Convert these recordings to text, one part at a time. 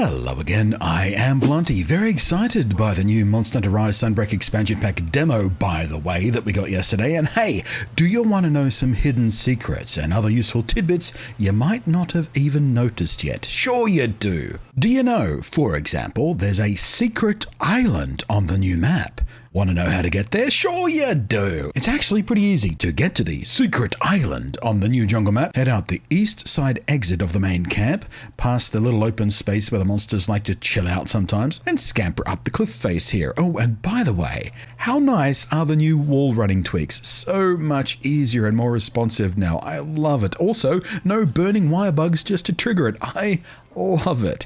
Hello again, I am Blunty, very excited by the new Monster Hunter Rise Sunbreak Expansion Pack demo, by the way, that we got yesterday. And hey, do you want to know some hidden secrets and other useful tidbits you might not have even noticed yet? Sure you do. Do you know, for example, there's a secret island on the new map? Want to know how to get there? Sure you do! It's actually pretty easy to get to the secret island on the new jungle map. Head out the east side exit of the main camp, past the little open space where the monsters like to chill out sometimes, and scamper up the cliff face here. Oh, and by the way, how nice are the new wall running tweaks? So much easier and more responsive now. I love it. Also, no burning wire bugs just to trigger it. I love it.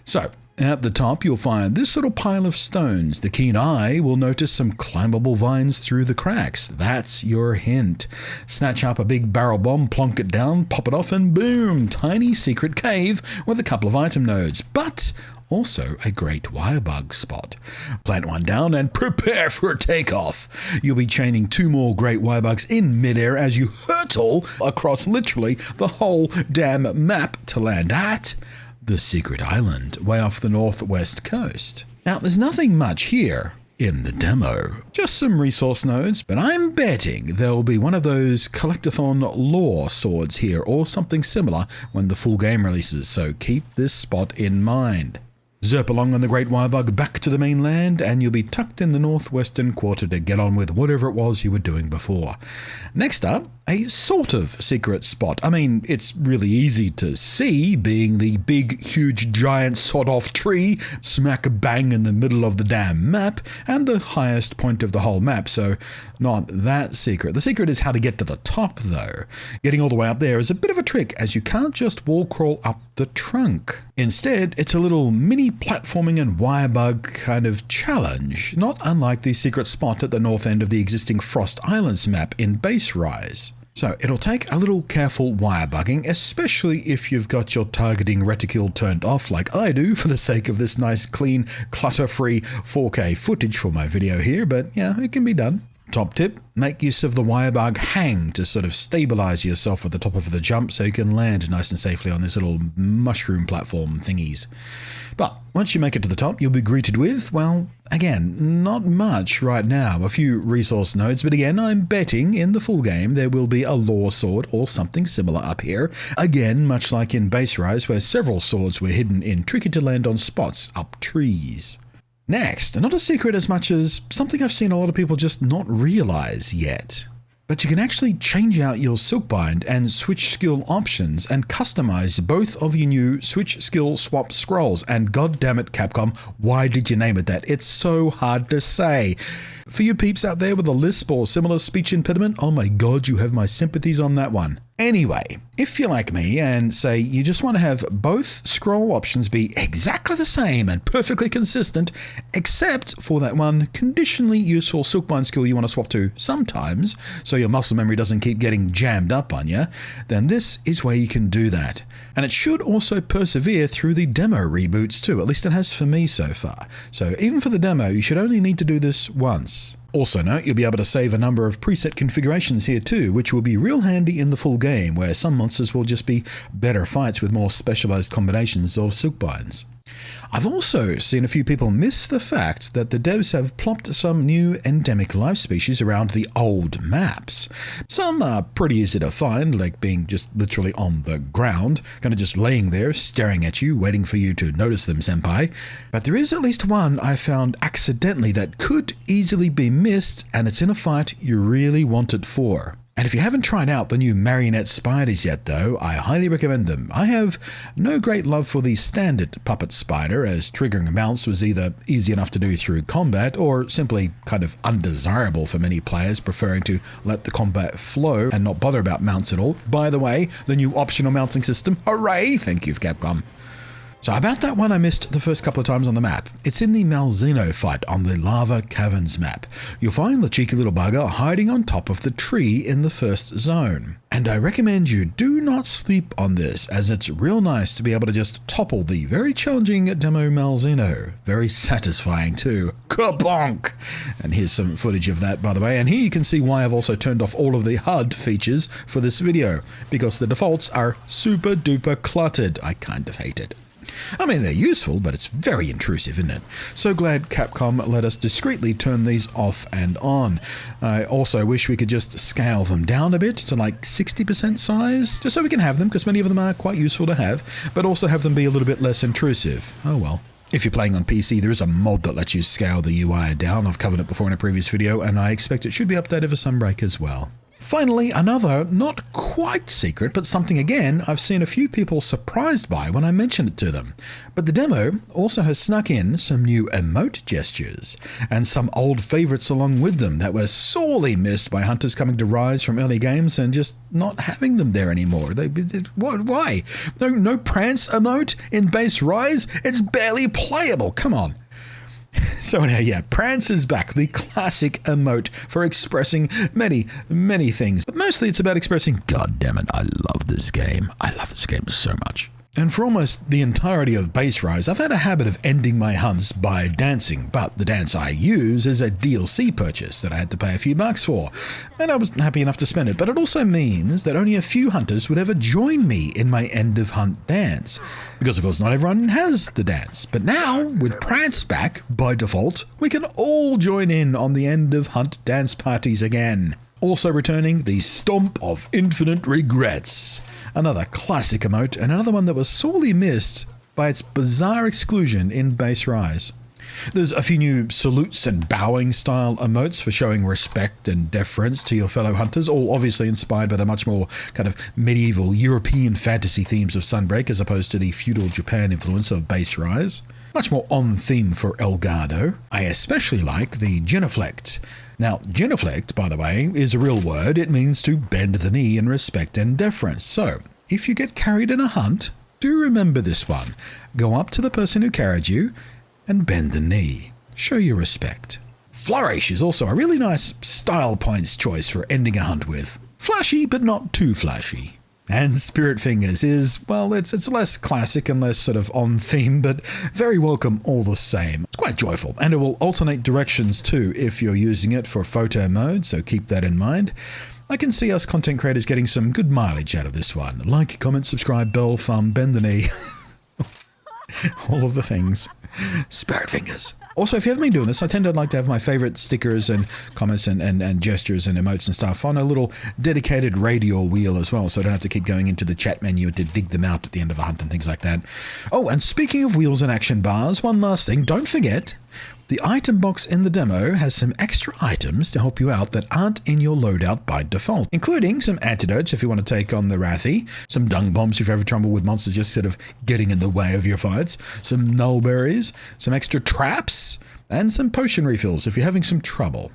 So, at the top, you'll find this little pile of stones. The keen eye will notice some climbable vines through the cracks. That's your hint. Snatch up a big barrel bomb, plonk it down, pop it off, and boom! Tiny secret cave with a couple of item nodes, but also a great wirebug spot. Plant one down and prepare for a takeoff. You'll be chaining 2 more great wirebugs in midair as you hurtle across literally the whole damn map to land at the secret island way off the northwest coast. Now, there's nothing much here in the demo, just some resource nodes, but I'm betting there'll be one of those collectathon lore swords here or something similar when the full game releases, so keep this spot in mind. Zerp along on the Great Wirebug back to the mainland, and you'll be tucked in the northwestern quarter to get on with whatever it was you were doing before. Next up, a sort of secret spot. I mean, it's really easy to see, being the big, huge, giant sawed-off tree smack bang in the middle of the damn map, and the highest point of the whole map, so not that secret. The secret is how to get to the top, though. Getting all the way up there is a bit of a trick, as you can't just wall crawl up the trunk. Instead, it's a little mini platforming and wirebug kind of challenge, not unlike the secret spot at the north end of the existing Frost Islands map in Base Rise. So it'll take a little careful wirebugging, especially if you've got your targeting reticule turned off like I do for the sake of this nice, clean, clutter-free 4K footage for my video here, but yeah, it can be done. Top tip, make use of the wirebug hang to sort of stabilize yourself at the top of the jump so you can land nice and safely on this little mushroom platform thingies. But once you make it to the top, you'll be greeted with, well, again, not much right now. A few resource nodes, but again, I'm betting in the full game there will be a lore sword or something similar up here. Again, much like in Base Rise, where several swords were hidden in tricky-to-land-on spots up trees. Next, not a secret as much as something I've seen a lot of people just not realize yet. But you can actually change out your Silkbind and switch skill options and customize both of your new switch skill swap scrolls. And goddammit, Capcom, why did you name it that? It's so hard to say. For you peeps out there with a lisp or similar speech impediment, oh my god, you have my sympathies on that one. Anyway, if you're like me and say you just want to have both scroll options be exactly the same and perfectly consistent, except for that one conditionally useful Silkbind skill you want to swap to sometimes, so your muscle memory doesn't keep getting jammed up on you, then this is where you can do that. And it should also persevere through the demo reboots too, at least it has for me so far. So even for the demo, you should only need to do this once. Also note, you'll be able to save a number of preset configurations here too, which will be real handy in the full game, where some monsters will just be better fights with more specialized combinations of Silkbinds. I've also seen a few people miss the fact that the devs have plopped some new endemic life species around the old maps. Some are pretty easy to find, like being just literally on the ground, kind of just laying there, staring at you, waiting for you to notice them, senpai. But there is at least one I found accidentally that could easily be missed, and it's in a fight you really want it for. And if you haven't tried out the new marionette spiders yet though, I highly recommend them. I have no great love for the standard puppet spider, as triggering a bounce was either easy enough to do through combat or simply kind of undesirable for many players preferring to let the combat flow and not bother about mounts at all. By the way, the new optional mounting system, hooray! Thank you, Capcom. So about that one I missed the first couple of times on the map. It's in the Malzeno fight on the Lava Caverns map. You'll find the cheeky little bugger hiding on top of the tree in the first zone. And I recommend you do not sleep on this, as it's real nice to be able to just topple the very challenging demo Malzeno. Very satisfying too. Kabonk! And here's some footage of that, by the way. And here you can see why I've also turned off all of the HUD features for this video, because the defaults are super duper cluttered. I kind of hate it. I mean, they're useful, but it's very intrusive, isn't it? So glad Capcom let us discreetly turn these off and on. I also wish we could just scale them down a bit to like 60% size, just so we can have them, because many of them are quite useful to have, but also have them be a little bit less intrusive. Oh well. If you're playing on PC, there is a mod that lets you scale the UI down. I've covered it before in a previous video, and I expect it should be updated for Sunbreak as well. Finally, another not quite secret, but something again I've seen a few people surprised by when I mentioned it to them. But the demo also has snuck in some new emote gestures, and some old favourites along with them that were sorely missed by hunters coming to Rise from early games and just not having them there anymore. Why? No prance emote in base Rise? It's barely playable, come on. So anyhow, yeah, Prance is back, the classic emote for expressing many, many things. But mostly it's about expressing, God damn it, I love this game. I love this game so much. And for almost the entirety of Base Rise, I've had a habit of ending my hunts by dancing, but the dance I use is a DLC purchase that I had to pay a few bucks for, and I was happy enough to spend it. But it also means that only a few hunters would ever join me in my end of hunt dance, because of course not everyone has the dance. But now, with Prance back, by default, we can all join in on the end of hunt dance parties again. Also returning, the Stomp of Infinite Regrets. Another classic emote, and another one that was sorely missed by its bizarre exclusion in Base Rise. There's a few new salutes and bowing style emotes for showing respect and deference to your fellow hunters, all obviously inspired by the much more kind of medieval European fantasy themes of Sunbreak as opposed to the feudal Japan influence of Base Rise. Much more on theme for Elgato. I especially like the genuflect. Now, genuflect, by the way, is a real word. It means to bend the knee in respect and deference. So, if you get carried in a hunt, do remember this one. Go up to the person who carried you and bend the knee. Show your respect. Flourish is also a really nice style points choice for ending a hunt with. Flashy, but not too flashy. And Spirit Fingers is, well, it's less classic and less sort of on theme, but very welcome all the same. It's quite joyful, and it will alternate directions too if you're using it for photo mode, so keep that in mind. I can see us content creators getting some good mileage out of this one. Like, comment, subscribe, bell, thumb, bend the knee. All of the things. Spirit Fingers. Also, if you haven't been doing this, I tend to like to have my favorite stickers and comments and gestures and emotes and stuff on a little dedicated radial wheel as well, so I don't have to keep going into the chat menu to dig them out at the end of a hunt and things like that. Oh, and speaking of wheels and action bars, one last thing, don't forget, the item box in the demo has some extra items to help you out that aren't in your loadout by default, including some antidotes if you want to take on the Wrathy, some dung bombs if you ever trouble with monsters just sort of getting in the way of your fights, some null berries, some extra traps, and some potion refills if you're having some trouble.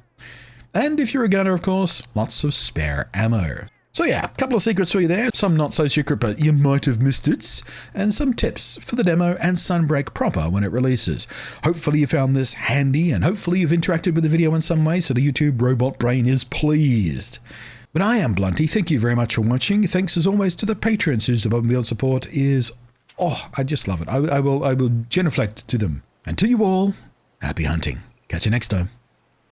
And if you're a gunner, of course, lots of spare ammo. So yeah, a couple of secrets for you there, some not so secret but you might have missed it, and some tips for the demo and Sunbreak proper when it releases. Hopefully you found this handy, and hopefully you've interacted with the video in some way so the YouTube robot brain is pleased. But I am Blunty, thank you very much for watching. Thanks as always to the patrons whose above and beyond support is, oh, I just love it. I will genuflect to them. And to you all, happy hunting. Catch you next time.